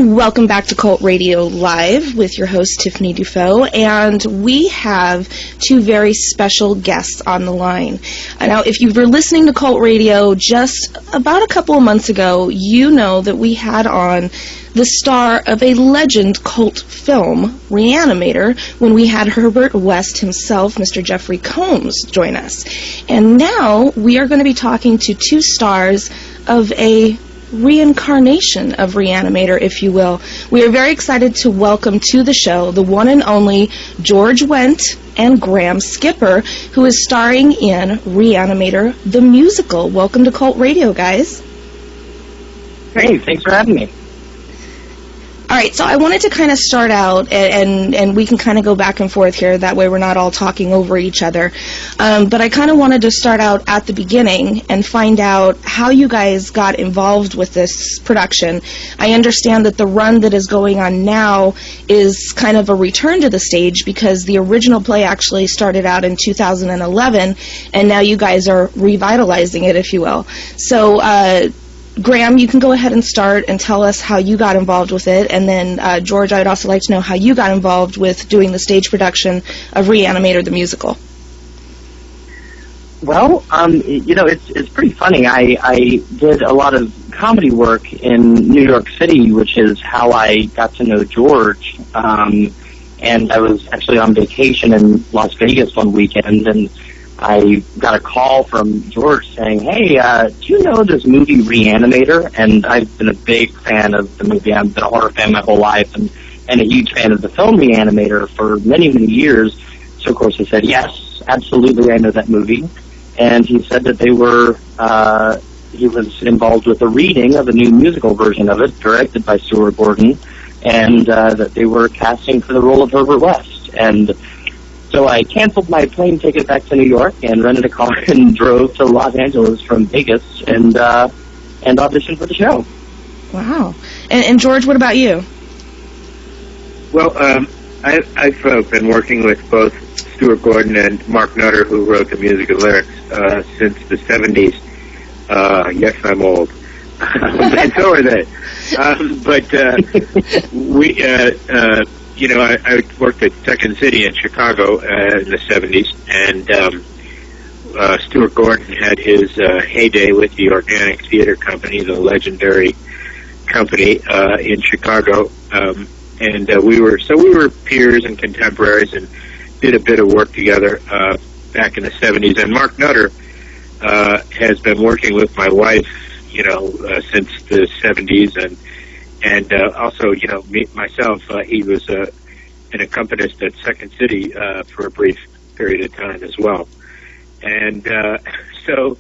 Welcome back to Cult Radio Live with your host, Tiffany Dufault, and we have two very special guests on the line. Now, if you were listening to Cult Radio just about a couple of months ago, you know that we had on the star of a legend cult film, Re-Animator, when we had Herbert West himself, Mr. Jeffrey Combs, join us. And now we are going to be talking to two stars of a reincarnation of Re-Animator, if you will. We are very excited to welcome to the show the one and only George Wendt and Graham Skipper, who is starring in Re-Animator, the musical. Welcome to Cult Radio, guys. Hey, thanks for having me. All right, so I wanted to kind of start out, and we can kind of go back and forth here. That way we're not all talking over each other. But I kind of wanted to start out at the beginning and find out how you guys got involved with this production. I understand that the run that is going on now is kind of a return to the stage because the original play actually started out in 2011, and now you guys are revitalizing it, if you will. So, Graham, you can go ahead and start and tell us how you got involved with it, and then George, I'd also like to know how you got involved with doing the stage production of Re-Animator the musical. Well, it's pretty funny. I did a lot of comedy work in New York City, which is how I got to know George. And I was actually on vacation in Las Vegas one weekend, and I got a call from George saying, hey, do you know this movie Re-Animator? And I've been a big fan of the movie. I've been a horror fan my whole life and a huge fan of the film Re-Animator for many, many years. So, of course, I said, yes, absolutely, I know that movie. And he said that he was involved with the reading of a new musical version of it, directed by Stuart Gordon, and that they were casting for the role of Herbert West. And so I canceled my plane ticket back to New York and rented a car and drove to Los Angeles from Vegas and auditioned for the show. Wow. And George, what about you? Well, I've been working with both Stuart Gordon and Mark Nutter, who wrote the music and lyrics, since the 70s. Yes, I'm old. And so are they. I worked at Second City in Chicago in the 70s, and Stuart Gordon had his heyday with the Organic Theater Company, the legendary company in Chicago, and we were peers and contemporaries and did a bit of work together back in the 70s. And Mark Nutter has been working with my wife, since the 70s, and also, myself, he was an accompanist at Second City for a brief period of time as well. And so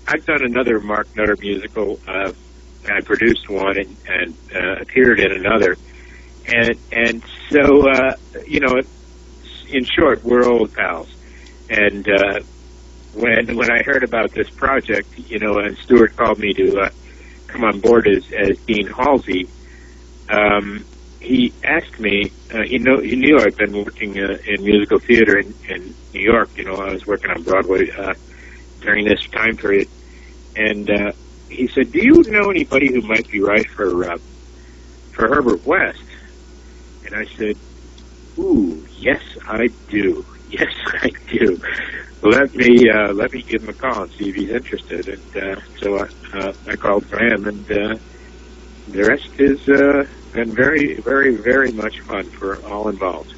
I've done another Mark Nutter musical. I produced one and appeared in another. And so, in short, we're old pals. And when I heard about this project, and Stuart called me to come on board as Dean Halsey, he asked me, he knew I'd been working in musical theater in New York. I was working on Broadway during this time period. And he said, do you know anybody who might be right for Herbert West? And I said, ooh, yes, I do. Yes, I do. Let me give him a call and see if he's interested. And so I called for him, and the rest has been very, very, very much fun for all involved.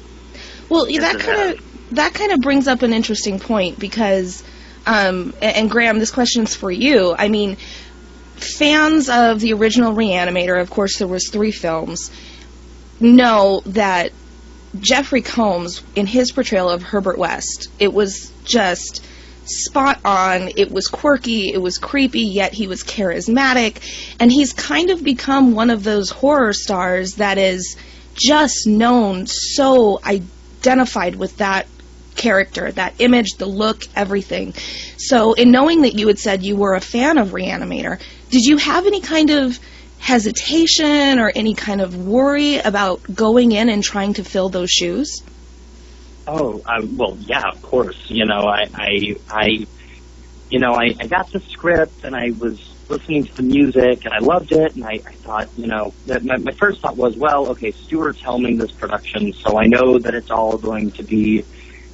Well, that kind of brings up an interesting point because, and Graham, this question's for you. I mean, fans of the original Re-Animator, of course, there was 3 films, know that Jeffrey Combs, in his portrayal of Herbert West, it was just spot on. It was quirky, it was creepy, yet he was charismatic, and he's kind of become one of those horror stars that is just known, so identified with that character, that image, the look, everything. So in knowing that you had said you were a fan of Re-Animator, did you have any kind of hesitation or any kind of worry about going in and trying to fill those shoes? Oh, well, yeah, of course. I got the script and I was listening to the music, and I loved it, and I thought, that my first thought was, well, okay, Stuart's helming this production, so I know that it's all going to be,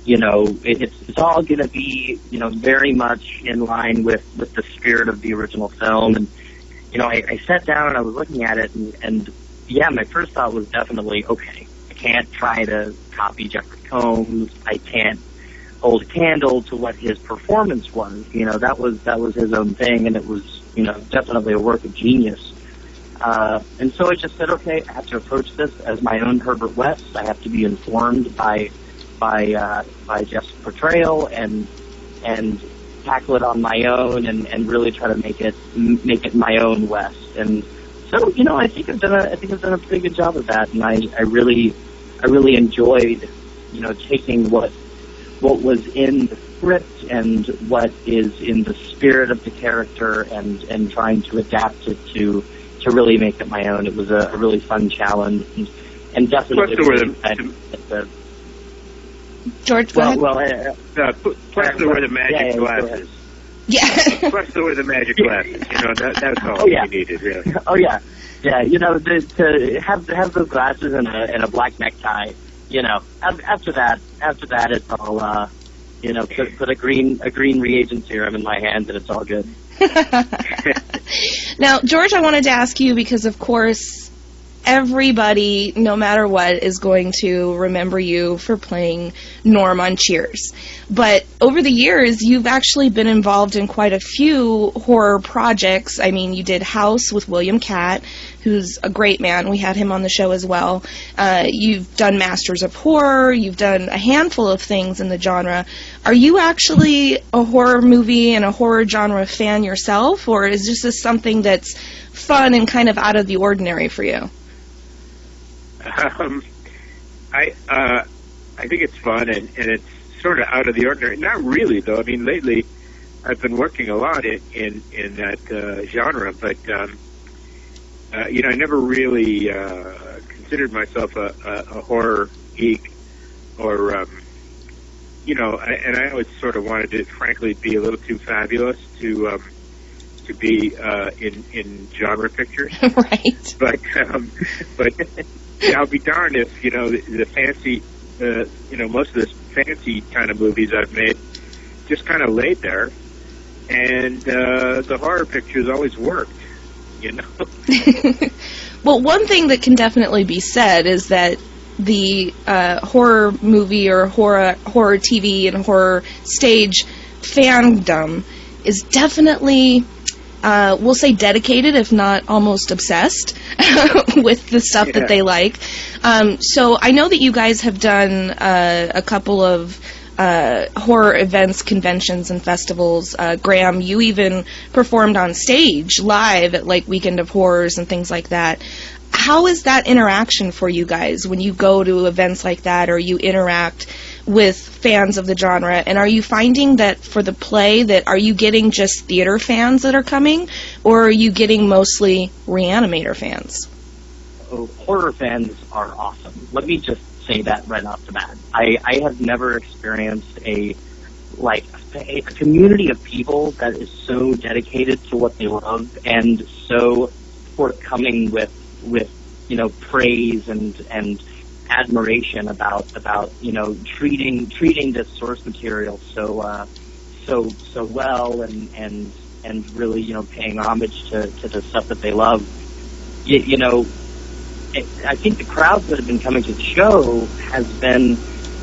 it's all going to be, very much in line with the spirit of the original film. And, I sat down and I was looking at it, and yeah, my first thought was definitely, okay, I can't try to copy Jeffrey Combs. I can't hold a candle to what his performance was. That was his own thing, and it was, definitely a work of genius. And so I just said, okay, I have to approach this as my own Herbert West. I have to be informed by Jeff's portrayal and tackle it on my own and really try to make it my own West. And so, I think I've done a pretty good job of that, and I really enjoyed, taking what was in the script and what is in the spirit of the character and trying to adapt it to really make it my own. It was a really fun challenge, and definitely George, go ahead. Plus there were the magic glasses. Yeah. Plus there were the magic glasses. That's all we needed, really. Oh yeah, yeah. To have those glasses and a black necktie. After that, it's all. Put a green reagent serum in my hand, and it's all good. Now, George, I wanted to ask you because, of course, everybody, no matter what, is going to remember you for playing Norm on Cheers. But over the years, you've actually been involved in quite a few horror projects. I mean, you did House with William Catt, who's a great man. We had him on the show as well. You've done Masters of Horror. You've done a handful of things in the genre. Are you actually a horror movie and a horror genre fan yourself, or is this something that's fun and kind of out of the ordinary for you? I think it's fun and it's sort of out of the ordinary. Not really, though. I mean, lately I've been working a lot in that genre, but I never really considered myself a horror geek, or and I always sort of wanted to, frankly, be a little too fabulous to be in genre pictures. Right. But I'll be darned if the fancy, most of the fancy kind of movies I've made just kind of laid there, and the horror pictures always worked. Well, one thing that can definitely be said is that the horror movie or horror TV and horror stage fandom is definitely, we'll say, dedicated, if not almost obsessed with the stuff that they like. So I know that you guys have done a couple of horror events, conventions, and festivals. Graham, you even performed on stage live at Weekend of Horrors and things like that. How is that interaction for you guys when you go to events like that, or you interact with fans of the genre? And are you finding that for the play, that are you getting just theater fans that are coming, or are you getting mostly Re-Animator fans? Oh, horror fans are awesome. Let me just say that right off the bat. I have never experienced a community of people that is so dedicated to what they love and so forthcoming with praise and admiration about treating this source material so well and really paying homage to the stuff that they love. I think the crowds that have been coming to the show has been,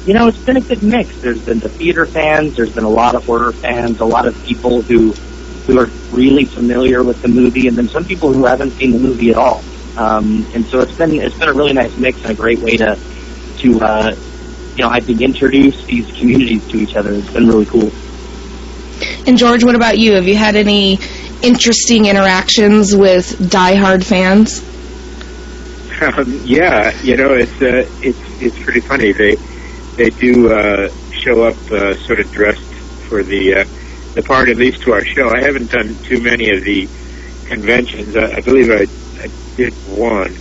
it's been a good mix. There's been the theater fans, there's been a lot of horror fans, a lot of people who are really familiar with the movie, and then some people who haven't seen the movie at all. And so it's been a really nice mix and a great way to I think introduce these communities to each other. It's been really cool. And George, what about you? Have you had any interesting interactions with diehard fans? Yeah, it's pretty funny. They do show up sort of dressed for the part, at least to our show. I haven't done too many of the conventions. I believe I did one,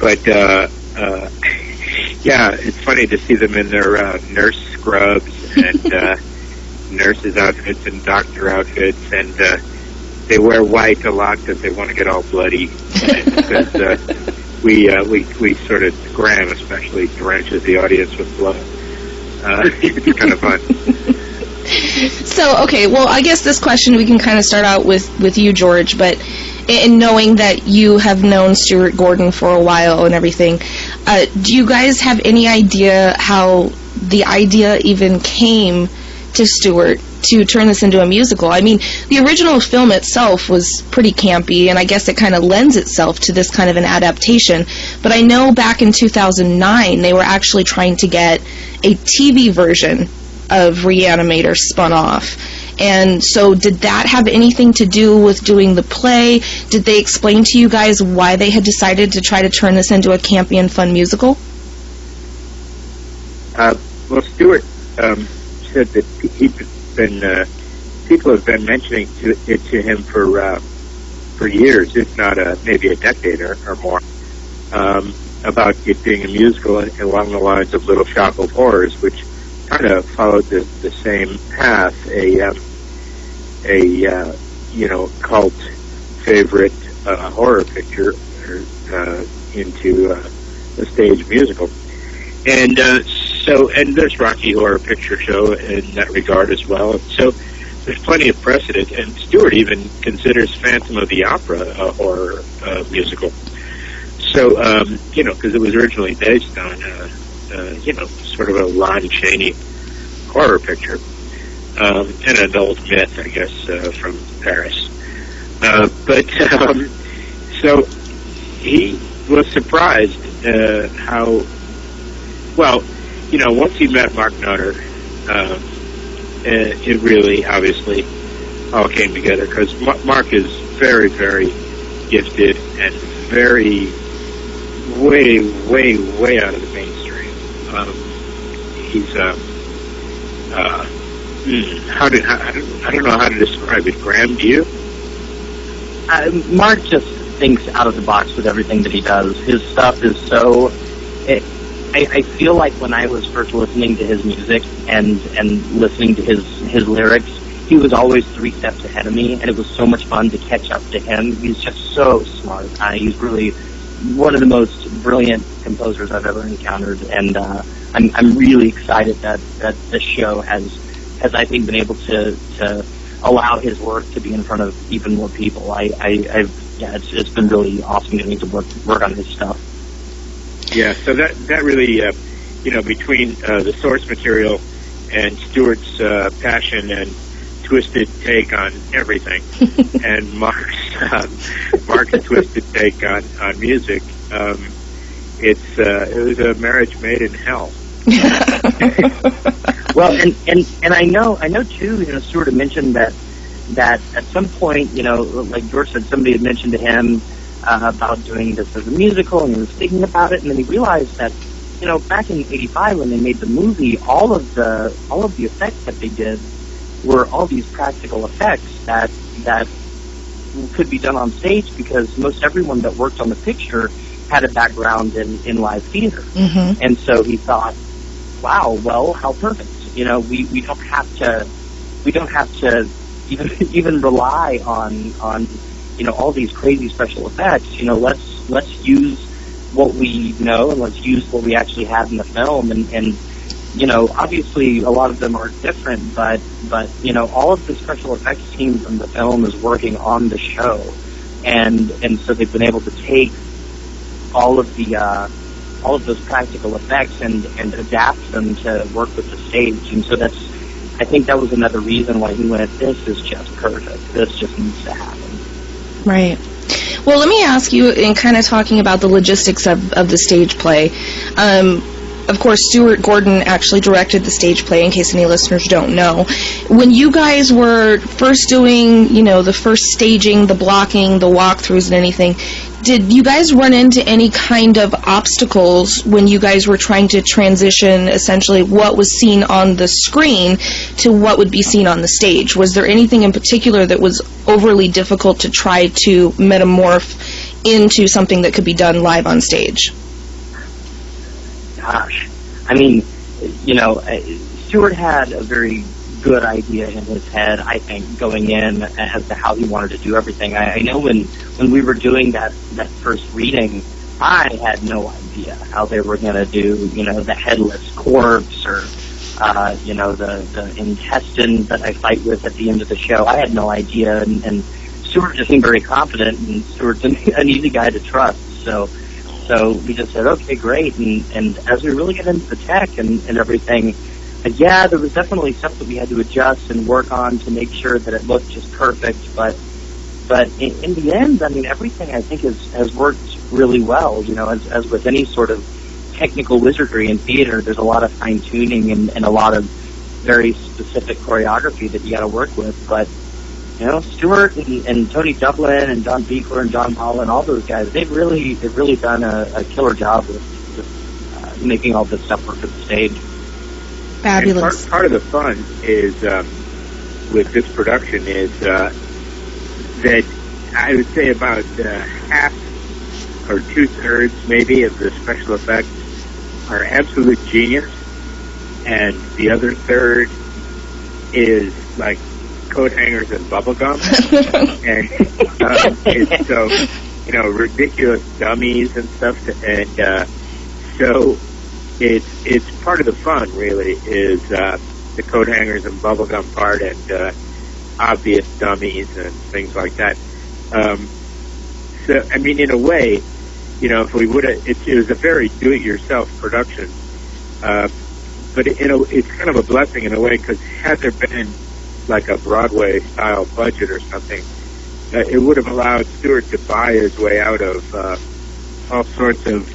but yeah, it's funny to see them in their nurse scrubs and nurses outfits and doctor outfits, and they wear white a lot because they want to get all bloody. Because we sort of, Graham especially, drenches the audience with blood. It's kind of fun. So, okay, well, I guess this question we can kind of start out with you, George, but in knowing that you have known Stuart Gordon for a while and everything, do you guys have any idea how the idea even came to Stuart to turn this into a musical? I mean, the original film itself was pretty campy, and I guess it kind of lends itself to this kind of an adaptation, but I know back in 2009 they were actually trying to get a TV version of Re-Animator spun off. And so did that have anything to do with doing the play? Did they explain to you guys why they had decided to try to turn this into a campy and fun musical? Well, Stuart said that people have been mentioning it to him for years, if not maybe a decade or more, about it being a musical along the lines of Little Shop of Horrors, which kind of followed the same path, a cult favorite horror picture into a stage musical. And and there's Rocky Horror Picture Show in that regard as well. So there's plenty of precedent, and Stuart even considers Phantom of the Opera a horror musical. So, because it was originally based on, sort of a Lon Chaney horror picture, an adult myth, I guess, from Paris. So he was surprised how, well, once he met Mark Nutter, it really obviously all came together, because Mark is very, very gifted and very way out of the mainstream. He's I don't know how to describe it. Graham, do you? Mark just thinks out of the box with everything that he does. His stuff is so... I feel like when I was first listening to his music and listening to his lyrics, he was always 3 steps ahead of me, and it was so much fun to catch up to him. He's just so smart. He's really one of the most brilliant composers I've ever encountered, and I'm really excited that this show has I think been able to allow his work to be in front of even more people. It's been really awesome getting to work on his stuff. Yeah, so that really, between the source material and Stuart's passion and twisted take on everything, and Mark's twisted take on music, it was a marriage made in hell. Well, and I know too. Stuart had mentioned that at some point, like George said, somebody had mentioned to him about doing this as a musical, and he was thinking about it, and then he realized that, back in '85 when they made the movie, all of the effects that they did were all these practical effects that could be done on stage, because most everyone that worked on the picture had a background in live theater. Mm-hmm. And so he thought, wow, well, how perfect. We don't have to even rely on all these crazy special effects. Let's use what we know, and let's use what we actually have in the film, and obviously a lot of them are different, but all of the special effects team from the film is working on the show, and so they've been able to take all of those practical effects and adapt them to work with the stage. And so I think that was another reason why he went, this is just perfect. This just needs to happen. Right. Well, let me ask you, in kind of talking about the logistics of the stage play, of course, Stuart Gordon actually directed the stage play, in case any listeners don't know. When you guys were first doing, the first staging, the blocking, the walkthroughs and anything, did you guys run into any kind of obstacles when you guys were trying to transition essentially what was seen on the screen to what would be seen on the stage? Was there anything in particular that was overly difficult to try to metamorph into something that could be done live on stage? Gosh, I mean, Stuart had a very good idea in his head, I think, going in as to how he wanted to do everything. I know when we were doing that first reading, I had no idea how they were going to do, the headless corpse or, the intestine that I fight with at the end of the show. I had no idea, and Stuart just seemed very confident, and Stuart's an easy guy to trust. So we just said, okay, great. And as we really get into the tech and everything, yeah, there was definitely stuff that we had to adjust and work on to make sure that it looked just perfect. But in the end, I mean, everything I think has worked really well. As with any sort of technical wizardry in theater, there's a lot of fine tuning and a lot of very specific choreography that you got to work with. But Stuart and Tony Dublin and Don Beekler and John Hall and all those guys, they've really done a killer job with making all this stuff work for the stage. Fabulous. And part of the fun is with this production is that I would say about half or 2/3 maybe of the special effects are absolute genius, and the other third is like coat hangers and bubble gum, and it's so ridiculous dummies and stuff, and so it's part of the fun really is the coat hangers and bubble gum part and obvious dummies and things like that. So I mean, in a way, if we would have, it was a very do-it-yourself production, but it's kind of a blessing in a way, because had there been like a Broadway-style budget or something, it would have allowed Stuart to buy his way out of all sorts of,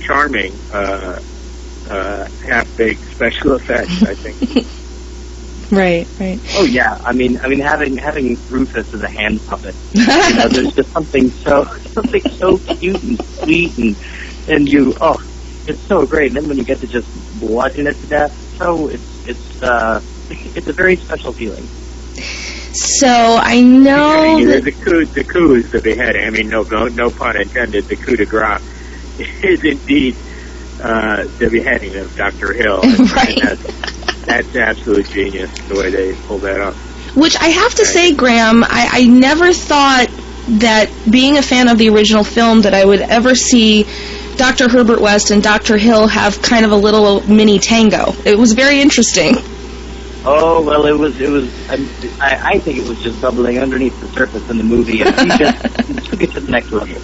charming, half-baked special effects, I think. Right. Oh yeah, I mean, having Rufus as a hand puppet, there's just something so cute and sweet, and it's so great. And then when you get to just bludgeon it to death, it's a very special feeling. So I know the coup is the beheading. I mean, no pun intended. The coup de grace is indeed the beheading of Dr. Hill. Right. And that's absolute genius, the way they pulled that off. Which I have to say, Graham, I never thought that, being a fan of the original film, that I would ever see Dr. Herbert West and Dr. Hill have kind of a little mini tango. It was very interesting. Oh, well, it was. I think it was just bubbling underneath the surface in the movie, and he just took it to the next level.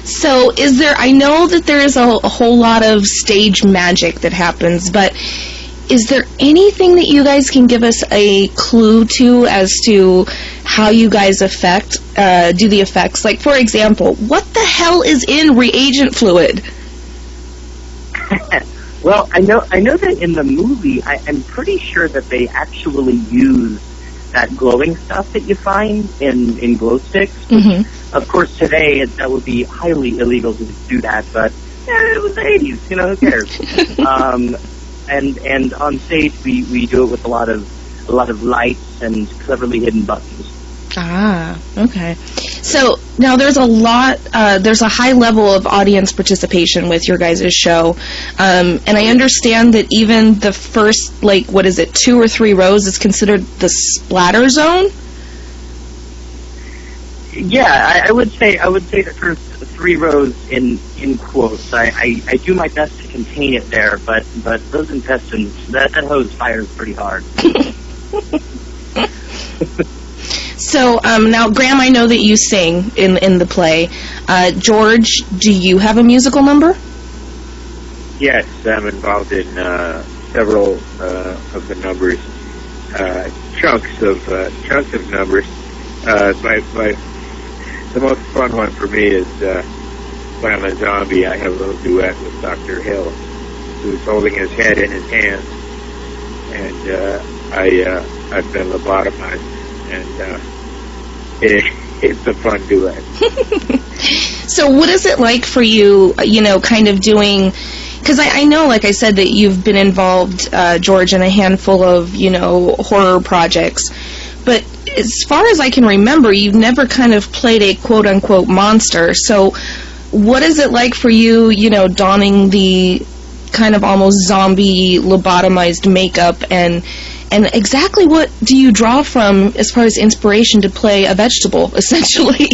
So, I know that there is a whole lot of stage magic that happens, but is there anything that you guys can give us a clue to as to how you guys do the effects? Like, for example, what the hell is in reagent fluid? Well, I know that in the movie, I'm pretty sure that they actually use that glowing stuff that you find in glow sticks. Mm-hmm. Of course, today that would be highly illegal to do that, but it was the 80s. Who cares? And on stage we do it with a lot of lights and cleverly hidden buttons. Ah, okay. So now there's a high level of audience participation with your guys' show, and I understand that even the first 2 or 3 rows is considered the splatter zone. Yeah, I would say the first 3 rows in quotes. I do my best to contain it there, but those intestines, that hose fires pretty hard. So now, Graham, I know that you sing in the play. George, do you have a musical number? Yes, I'm involved in several of the numbers, chunks of numbers. The most fun one for me is when I'm a zombie. I have a little duet with Dr. Hill, who's holding his head in his hands, and I've been lobotomized, and it's a fun duet. So what is it like for you, kind of doing, because I know, like I said, that you've been involved, George, in a handful of, horror projects, but as far as I can remember, you've never kind of played a quote-unquote monster. So what is it like for you, donning the kind of almost zombie lobotomized makeup, and exactly what do you draw from as far as inspiration to play a vegetable, essentially?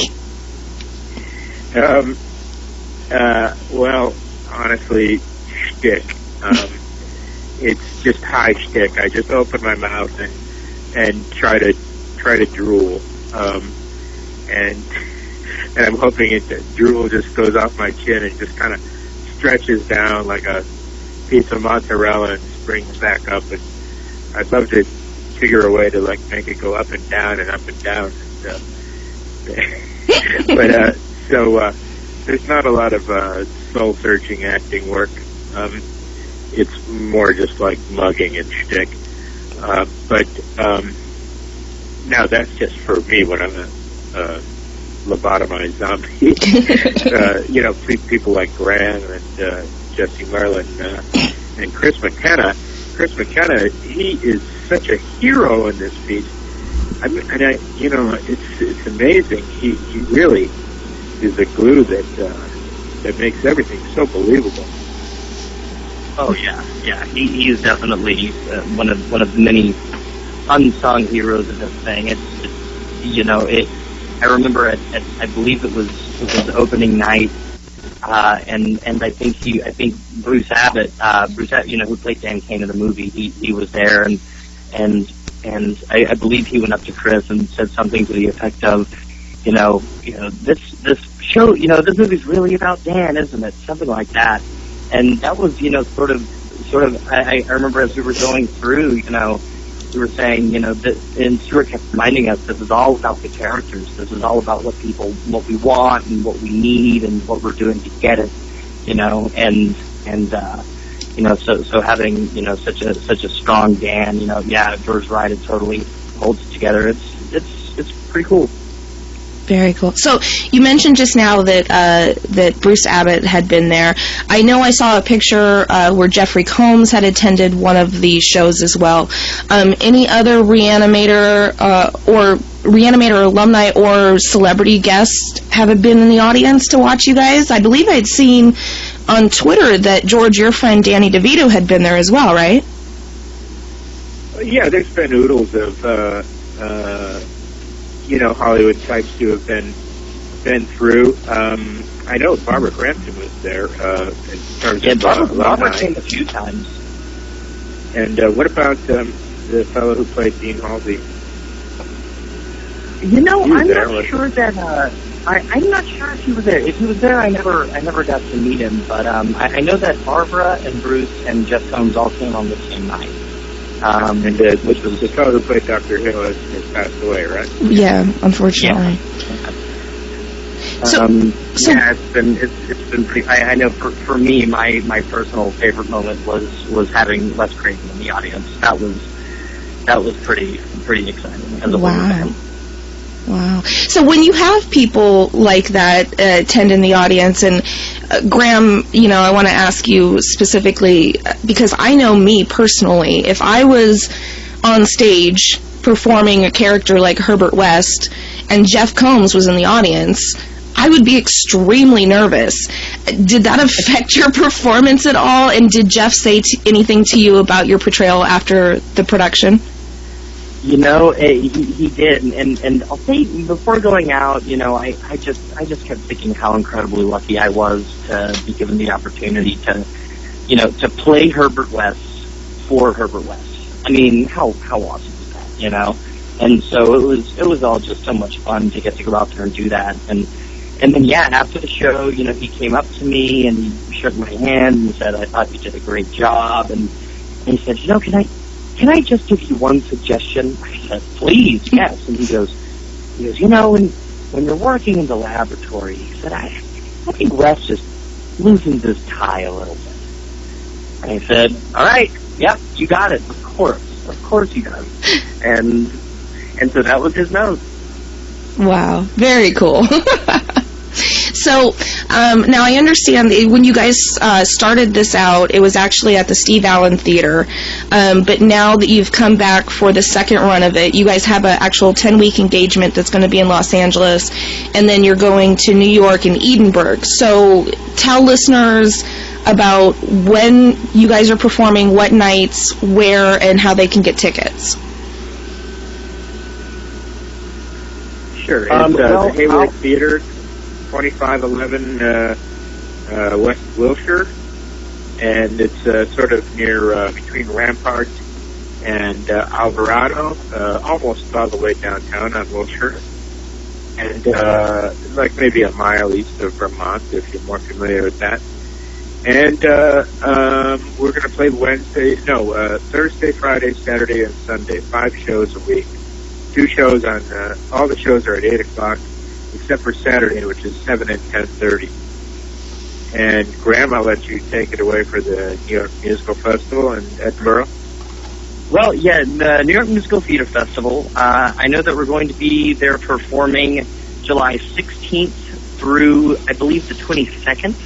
Well, honestly, shtick. It's just high shtick. I just open my mouth and try to drool, and I'm hoping the drool just goes off my chin and just kind of stretches down like a piece of mozzarella and springs back up. And I'd love to figure a way to like make it go up and down and up and down. And, but so there's not a lot of soul-searching acting work. It's more just like mugging and shtick. But now that's just for me when I'm a lobotomized zombie. People like Graham and Jesse Merlin and Chris McKenna. Chris McKenna, he is such a hero in this piece. It's amazing. He really is the glue that makes everything so believable. Oh yeah. He is definitely one of the many unsung heroes of this thing. I remember I believe it was opening night, and I think Bruce Abbott, who played Dan Kane in the movie, he was there, and I believe he went up to Chris and said something to the effect of, this show, this movie's really about Dan, isn't it? Something like that. And that was, sort of, I remember as we were going through, we were saying, and Stuart kept reminding us, this is all about the characters. This is all about what we want and what we need and what we're doing to get it, so having, such a strong Dan, George Wright, it totally holds it together. It's pretty cool. Very cool. So you mentioned just now that Bruce Abbott had been there. I know I saw a picture where Jeffrey Combs had attended one of the shows as well. Any other Re-Animator alumni or celebrity guests have been in the audience to watch you guys? I believe I'd seen on Twitter that, George, your friend Danny DeVito had been there as well, right? Yeah, there's been oodles of Hollywood types who have been through. I know Barbara Crampton was there in terms of Barbara came a few times. And what about the fellow who played Dean Halsey? I'm not sure that. I'm not sure if he was there. If he was there, I never got to meet him. But I know that Barbara and Bruce and Jeff Combs all came on the same night. Which was the fellow who played Dr. Hill has passed away, right? Yeah, unfortunately. Yeah. It's been pretty. I know for me, my personal favorite moment was having Les Craven in the audience. That was pretty exciting as a whole fan. Wow. So when you have people like that attend in the audience, and Graham, I want to ask you specifically, because I know me personally, if I was on stage performing a character like Herbert West and Jeff Combs was in the audience, I would be extremely nervous. Did that affect your performance at all? And did Jeff say anything to you about your portrayal after the production? He did, and I'll say before going out, I just kept thinking how incredibly lucky I was to be given the opportunity to play Herbert West for Herbert West. I mean, how awesome is that, And so it was all just so much fun to get to go out there and do that, and then after the show, he came up to me and he shook my hand and said, "I thought you did a great job," and he said, Can I just give you one suggestion? I said, please, yes. And he goes, when you're working in the laboratory, he said, I think Wes just loosens his tie a little bit. And he said, all right, yep, you got it. Of course he does. And so that was his note. Wow, very cool. So now I understand that when you guys started this out, it was actually at the Steve Allen Theater. But now that you've come back for the second run of it, you guys have an actual 10-week engagement that's going to be in Los Angeles, and then you're going to New York and Edinburgh. So tell listeners about when you guys are performing, what nights, where, and how they can get tickets. Sure. It's the Hayward Theater, 2511 West Wilshire, and it's sort of near between Rampart and Alvarado, almost all the way downtown on Wilshire, and like maybe a mile east of Vermont, if you're more familiar with that. And we're going to play Thursday, Friday, Saturday, and Sunday, 5 shows a week. 2 shows on, all the shows are at 8 o'clock, except for Saturday, which is 7 and 10:30. And Graham, I'll let you take it away for the New York Musical Festival in Edinburgh. Well, yeah, the New York Musical Theater Festival, I know that we're going to be there performing July 16th through, I believe, the 22nd.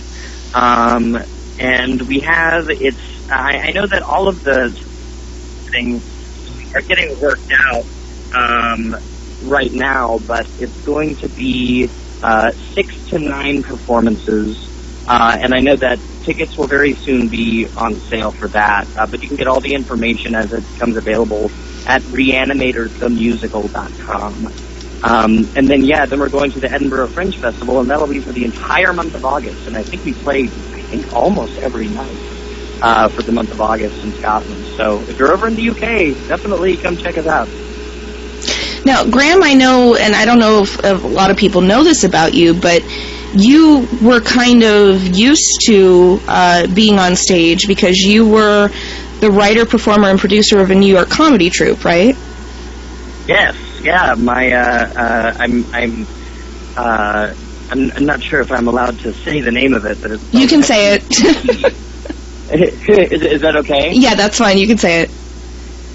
And we have, I know that all of the things are getting worked out right now, but it's going to be 6 to 9 performances, and I know that tickets will very soon be on sale for that, but you can get all the information as it becomes available at Re-Animatorthemusical.com. And then we're going to the Edinburgh Fringe Festival, and that'll be for the entire month of August, and I think we play almost every night for the month of August in Scotland. So if you're over in the UK, definitely come check us out. Now, Graham, I know, and I don't know if a lot of people know this about you, but you were kind of used to being on stage because you were the writer, performer, and producer of a New York comedy troupe, right? Yes, yeah. I'm not sure if I'm allowed to say the name of it, but it's... You can say it. Is that okay? Yeah, that's fine. You can say it.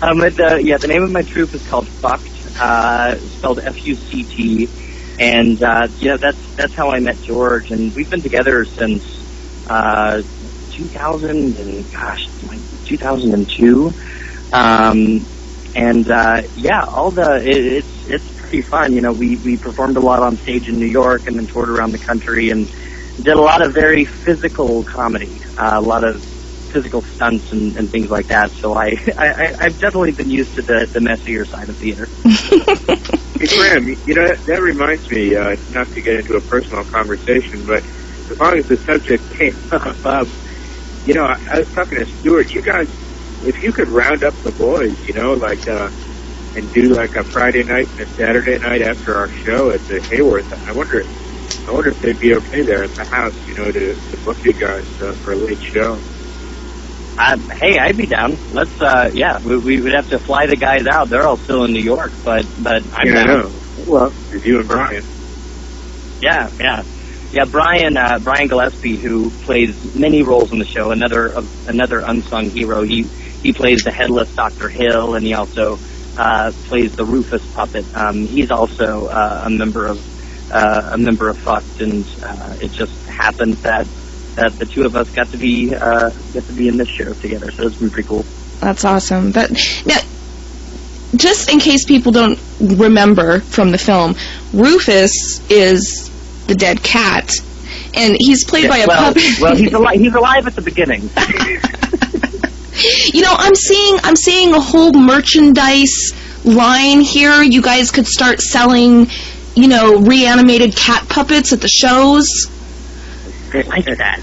The name of my troupe is called Fucked, spelled F-U-C-T, and that's how I met George, and we've been together since 2002. It's pretty fun. You know, we performed a lot on stage in New York and then toured around the country and did a lot of very physical comedy, a lot of physical stunts and things like that. So I've definitely been used to the messier side of theater. Hey, Graham, that reminds me, not to get into a personal conversation, but as long as the subject came up, I was talking to Stuart. You guys, if you could round up the boys, and do like a Friday night and a Saturday night after our show at the Hayworth, I wonder if they'd be okay there at the house, to book you guys for a late show. Hey, I'd be down. Let's, we would have to fly the guys out. They're all still in New York, but I'm down. I know. Well, it's you and Brian. Yeah. Brian Gillespie, who plays many roles in the show, another unsung hero. He plays the headless Dr. Hill, and he also plays the Rufus puppet. He's also a member of Fucked, and it just happened that the two of us got to be in this show together. So it's been pretty cool. That's awesome. Now, just in case people don't remember from the film, Rufus is the dead cat, and he's played by a puppet. Well, he's alive at the beginning. I'm seeing a whole merchandise line here. You guys could start selling, reanimated cat puppets at the shows. I like that.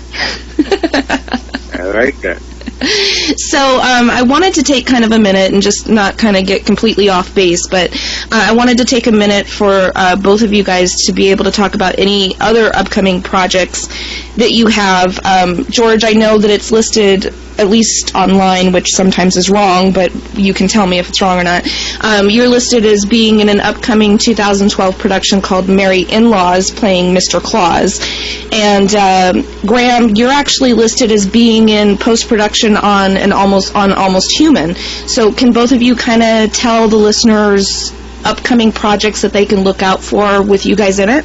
I like that. So I wanted to take kind of a minute and just not kind of get completely off base, but I wanted to take a minute for both of you guys to be able to talk about any other upcoming projects that you have. George, I know that it's listed, at least online, which sometimes is wrong, but you can tell me if it's wrong or not. You're listed as being in an upcoming 2012 production called Merry In-Laws, playing Mr. Claus. And Graham, you're actually listed as being in post-production on Almost Human. So can both of you kind of tell the listeners upcoming projects that they can look out for with you guys in it?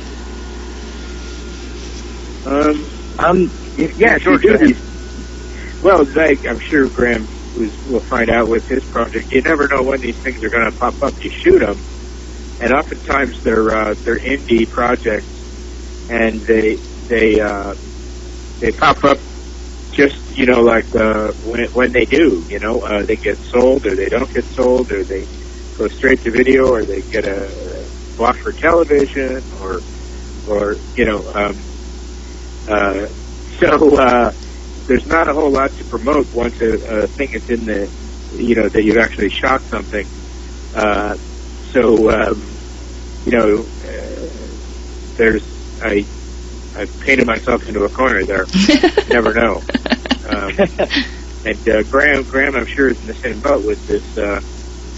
Yeah, sure. Well, I'm sure Graham will find out with his project. You never know when these things are going to pop up. You shoot them, and oftentimes they're indie projects, and they pop up just, like when they do, they get sold or they don't get sold, or they go straight to video, or they get a bought for television, or so there's not a whole lot to promote once a thing is in the, that you've actually shot something. I painted myself into a corner there. Never know. And Graham, I'm sure, is in the same boat with this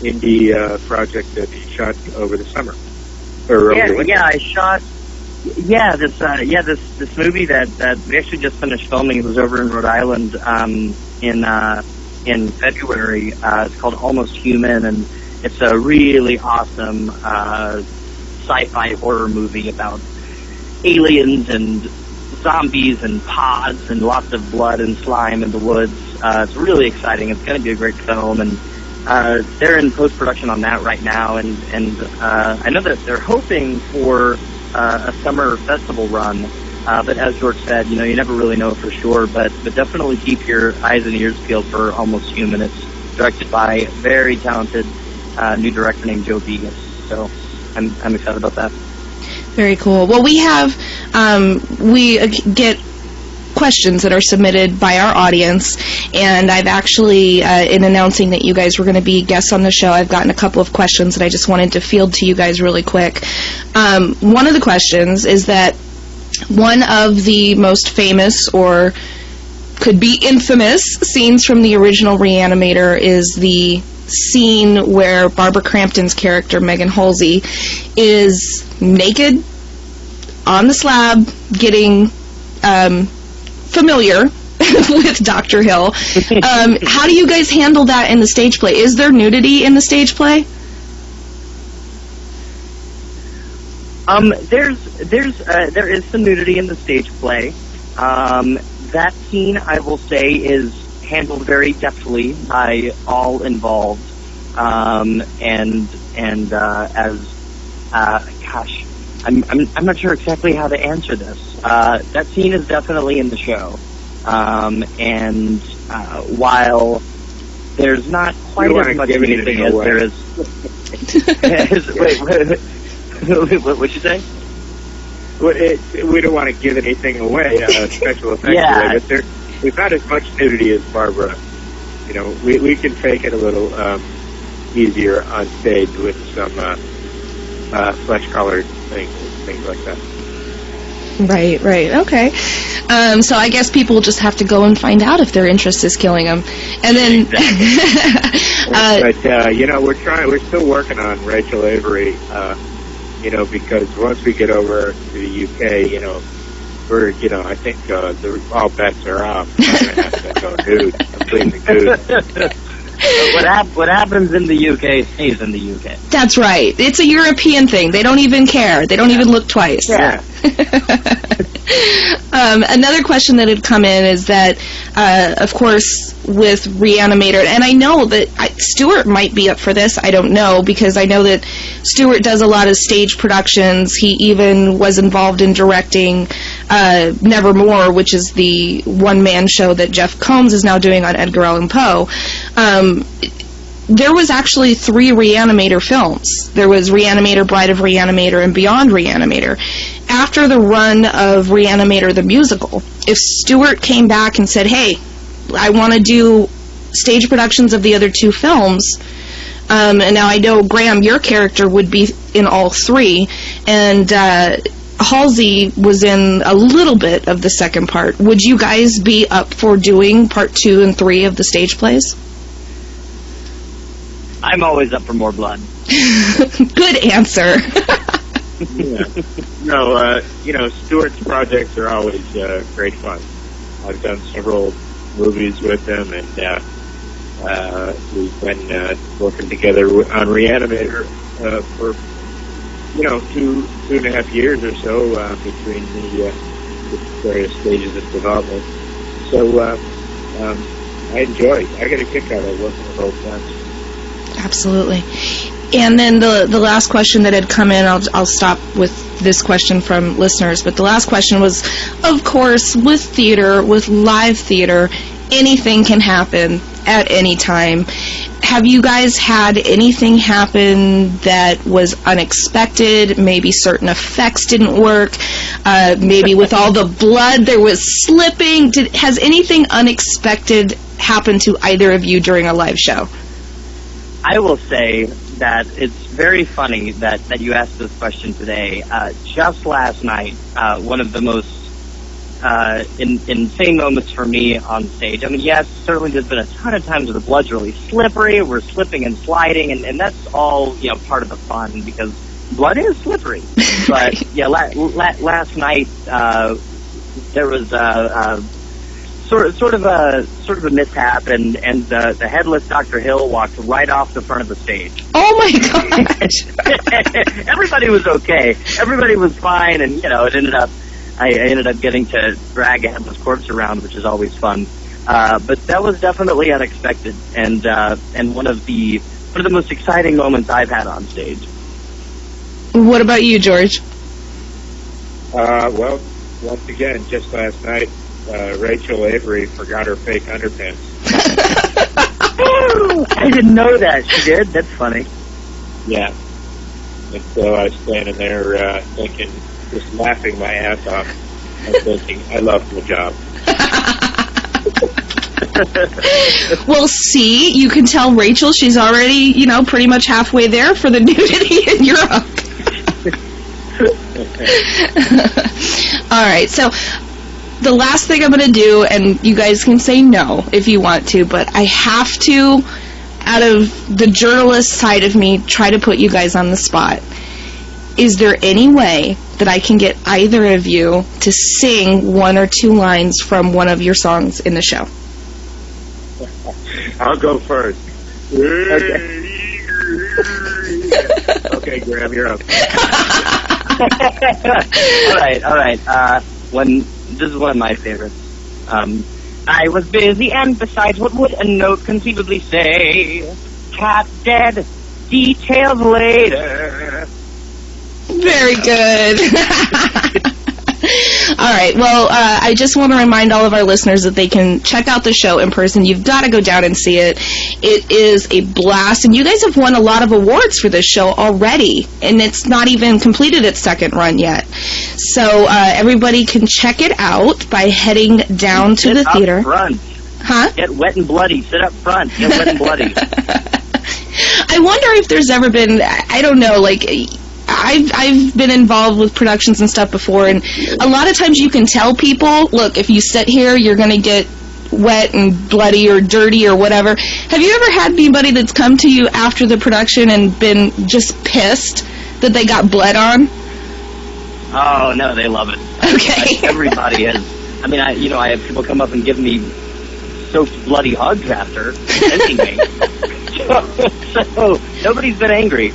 indie project that he shot over the summer. I shot. This movie that we actually just finished filming. It was over in Rhode Island in February. It's called Almost Human, and it's a really awesome sci-fi horror movie about aliens and zombies and pods and lots of blood and slime in the woods. It's really exciting. It's going to be a great film, and they're in post-production on that right now, and I know that they're hoping for a summer festival run, but as George said, you never really know for sure, but definitely keep your eyes and ears peeled for Almost Human. It's directed by a very talented new director named Joe Vegas, so I'm excited about that. Very cool. Well, we have, we get questions that are submitted by our audience, and I've actually, in announcing that you guys were going to be guests on the show, I've gotten a couple of questions that I just wanted to field to you guys really quick. One of the questions is that one of the most famous, or could be infamous, scenes from the original Re-Animator is the scene where Barbara Crampton's character, Megan Halsey, is naked on the slab getting familiar with Dr. Hill. How do you guys handle that in the stage play? Is there nudity in the stage play? There is some nudity in the stage play. That scene, I will say, is handled very deftly by all involved. I'm not sure exactly how to answer this. That scene is definitely in the show. While there's not quite as much nudity as there is... What'd you say? We don't want to give anything away, special effects. Yeah. But there's not as much nudity as Barbara. We can fake it a little easier on stage with some flesh-colored things like that. Right, okay. So I guess people just have to go and find out if their interest is killing them. And then... we're still working on Rachel Avery, because once we get over to the UK, I think all bets are off. I'm going to have to go nude, completely nude. What happens in the UK stays in the UK. That's right. It's a European thing. They don't even care. They don't even look twice. Yeah. Another question that had come in is that, of course, with Re-Animator, and I know that Stuart might be up for this. I don't know, because I know that Stuart does a lot of stage productions. He even was involved in directing Nevermore, which is the one-man show that Jeff Combs is now doing on Edgar Allan Poe. There was actually 3 Re-Animator films. There was Re-Animator, Bride of Re-Animator, and Beyond Re-Animator. After the run of Re-Animator the musical, if Stuart came back and said, hey, I want to do stage productions of the other 2 films, and now I know, Graham, your character would be in all 3, and Halsey was in a little bit of the second part. Would you guys be up for doing part 2 and 3 of the stage plays? I'm always up for more blood. Good answer. Yeah. No, Stuart's projects are always great fun. I've done several movies with him, and we've been working together on Re-Animator for 2.5 years or so between the various stages of development. So I get a kick out of working with old friends. Absolutely. And then the last question that had come in, I'll stop with this question from listeners, but the last question was, of course, with theater, with live theater, anything can happen at any time. Have you guys had anything happen that was unexpected? Maybe certain effects didn't work. Maybe with all the blood there was slipping. Has anything unexpected happened to either of you during a live show? I will say that it's very funny that you asked this question today. Just last night, one of the most insane moments for me on stage. I mean, yes, certainly there's been a ton of times where the blood's really slippery, we're slipping and sliding, and that's all, part of the fun, because blood is slippery. But, yeah, last night, there was sort of a mishap, and the headless Dr. Hill walked right off the front of the stage. Oh my gosh! Everybody was okay. Everybody was fine, and I ended up getting to drag a headless corpse around, which is always fun. But that was definitely unexpected, and one of the most exciting moments I've had on stage. What about you, George? Well, once again, just last night, Rachel Avery forgot her fake underpants. I didn't know that. She did? That's funny. Yeah. And so I was standing there thinking, just laughing my ass off. I'm thinking, I love my job. Well, see, you can tell Rachel she's already, pretty much halfway there for the nudity in Europe. All right, so the last thing I'm going to do, and you guys can say no if you want to, but I have to, out of the journalist side of me, try to put you guys on the spot. Is there any way that I can get either of you to sing one or two lines from one of your songs in the show? I'll go first. Okay. Okay, Graham, you're up. All right. This is one of my favorites. I was busy, and besides, what would a note conceivably say? Cat dead, details later. Very good. All right. Well, I just want to remind all of our listeners that they can check out the show in person. You've got to go down and see it. It is a blast, and you guys have won a lot of awards for this show already, and it's not even completed its second run yet. So everybody can check it out by heading down to the theater. Sit up front. Huh? Get wet and bloody. Sit up front. Get wet and bloody. I wonder if there's ever been, I don't know, like, I've been involved with productions and stuff before, and a lot of times you can tell people, look, if you sit here, you're going to get wet and bloody or dirty or whatever. Have you ever had anybody that's come to you after the production and been just pissed that they got blood on? Oh, no, they love it. Okay. Everybody is. I mean, I have people come up and give me soaked, bloody hugs after sending me. So nobody's been angry.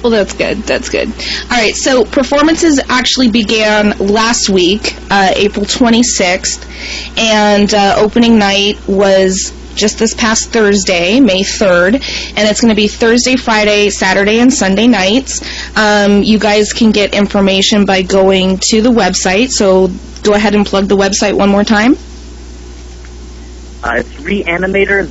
Well, that's good. That's good. All right, so performances actually began last week, April 26th, and opening night was just this past Thursday, May 3rd, and it's going to be Thursday, Friday, Saturday, and Sunday nights. You guys can get information by going to the website, so go ahead and plug the website one more time. It's Re-Animator,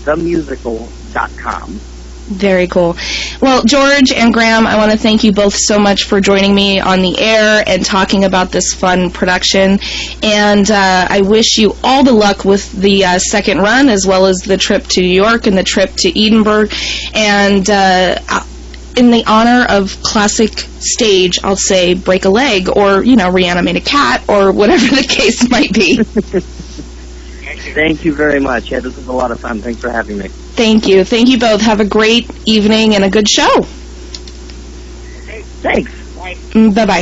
Very cool. Well, George and Graham, I want to thank you both so much for joining me on the air and talking about this fun production. And I wish you all the luck with the second run, as well as the trip to New York and the trip to Edinburgh. And in the honor of classic stage, I'll say break a leg or, reanimate a cat or whatever the case might be. Thank you very much. Yeah, this was a lot of fun. Thanks for having me. Thank you. Thank you both. Have a great evening and a good show. Thanks. Bye-bye.